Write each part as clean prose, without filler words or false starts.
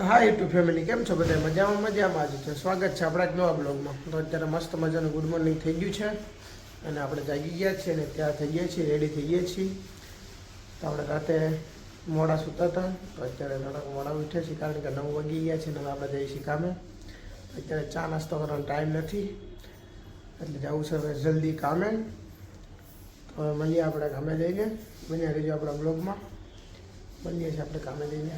હા YouTube family કેમ છો બધા મજામાં જ છે. સ્વાગત છે આપણા એક નવા બ્લોગમાં. તો અત્યારે મસ્ત મજાનું ગુડ મોર્નિંગ થઈ ગયું છે અને આપણે જાગી ગયા છીએ અને ત્યાં થઈ ગયા છીએ, રેડી થઈ ગયા છીએ. તો આપણે રાતે મોડા સૂતા હતા, તો અત્યારે થોડાક મોડા ઉઠ્યા છીએ કારણ કે 9 વાગી ગયા છે અને હવે આપણે જઈએ છીએ કામે. અત્યારે ચા નાસ્તો કરવાનો ટાઈમ નથી એટલે જવું છે હવે જલ્દી કામે. તો હવે મળીએ આપણે કામે જઈને, બન્યા રહીજો આપણા બ્લોગમાં. મળીએ છીએ આપણે કામે જઈને.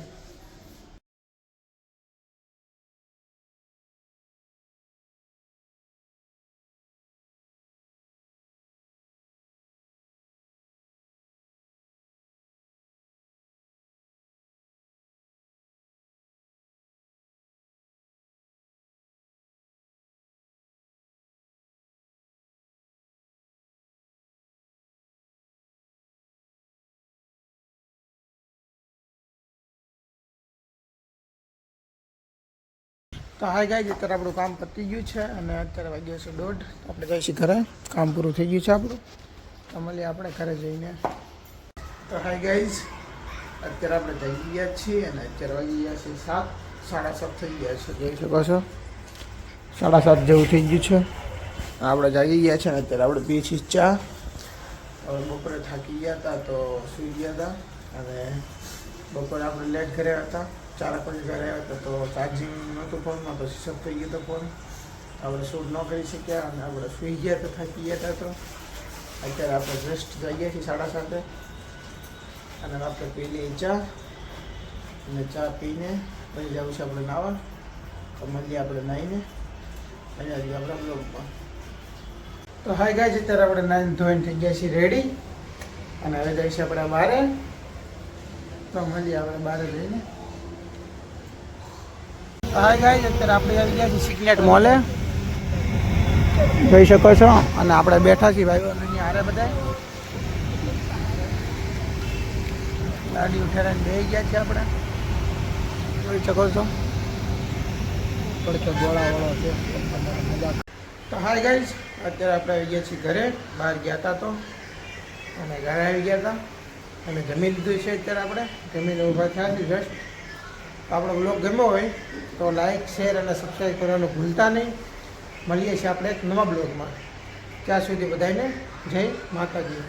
તો હાય ગાઈઝ, અત્યારે આપણું કામ પતી ગયું છે અને અત્યારે વાગ્યો છે 1:30. આપણે જઈશું ઘરે, કામ પૂરું થઈ ગયું છે આપણું. તો મળીએ આપણે ઘરે જઈને. તો હાય ગાઈઝ, અત્યારે આપણે જઈ ગયા છીએ અને અત્યારે વાગી ગયા છે 7, 7:30 થઈ ગયા છે. જોઈ શકો છો 7:30 જેવું થઈ ગયું છે. આપણે જાગી ગયા છે અને અત્યારે આપણે પીએ છીએ ચા. હવે બપોરે થાકી ગયા હતા તો સૂઈ ગયા હતા અને બપોરે આપણે લેટ કર્યા હતા. 4 વાગે ઘરે આવ્યા હતા તો ચાર્જિંગ નહોતું ફોનમાં, તો સ્વિચ ઓફ થઈ ગયો હતો ફોન. આપણે શૂટ ન કરી શક્યા અને આપણે સૂઈ ગયા તો થાકી ગયા હતા. તો અત્યારે આપણે રેસ્ટ જઈ ગયા છીએ 7:30 અને આપણે પી લઈએ ચા અને ચા પીને પછી જવું છે આપણે નાવા. તો મળીએ આપણે નાહીને અહીંયા જઈએ આપણા બ્લોગમાં. તો હાય ગાઈઝ, અત્યારે આપણે નાઈને ધોઈને થઈ ગયા છીએ રેડી અને હવે જઈશું આપણે બહારે. તો મળીએ આપણે બહારે જઈને. હાય ગાઈઝ, અત્યારે આપણે આવી ગયા છીએ સિગ્નેટ મોલે, જોઈ શકો છો. અને આપણે બેઠા છીએ ભાઈઓ અહીંયા હારે બધા ગાડી ઉઠાડીને બેસી ગયા છે. આપણે જોઈ શકો છો પડખે ગોળાવાળો છે. તો હાય ગાઈઝ, અત્યારે આપણે આવી ગયા છીએ ઘરે. બહાર ગયા હતા તો અને ઘરે આવી ગયા હતા અને જમી લીધું છે. અત્યારે આપણે જમીને ઊભા થયા છીએ જસ્ટ. આપણો બ્લોગ ગમ્યો હોય તો લાઈક, શેર અને સબસ્ક્રાઈબ કરવાનું ભૂલતા નહીં. મળીએ છીએ આપણે એક નવા બ્લોગમાં. ત્યાં સુધી બધાને જય માતાજી.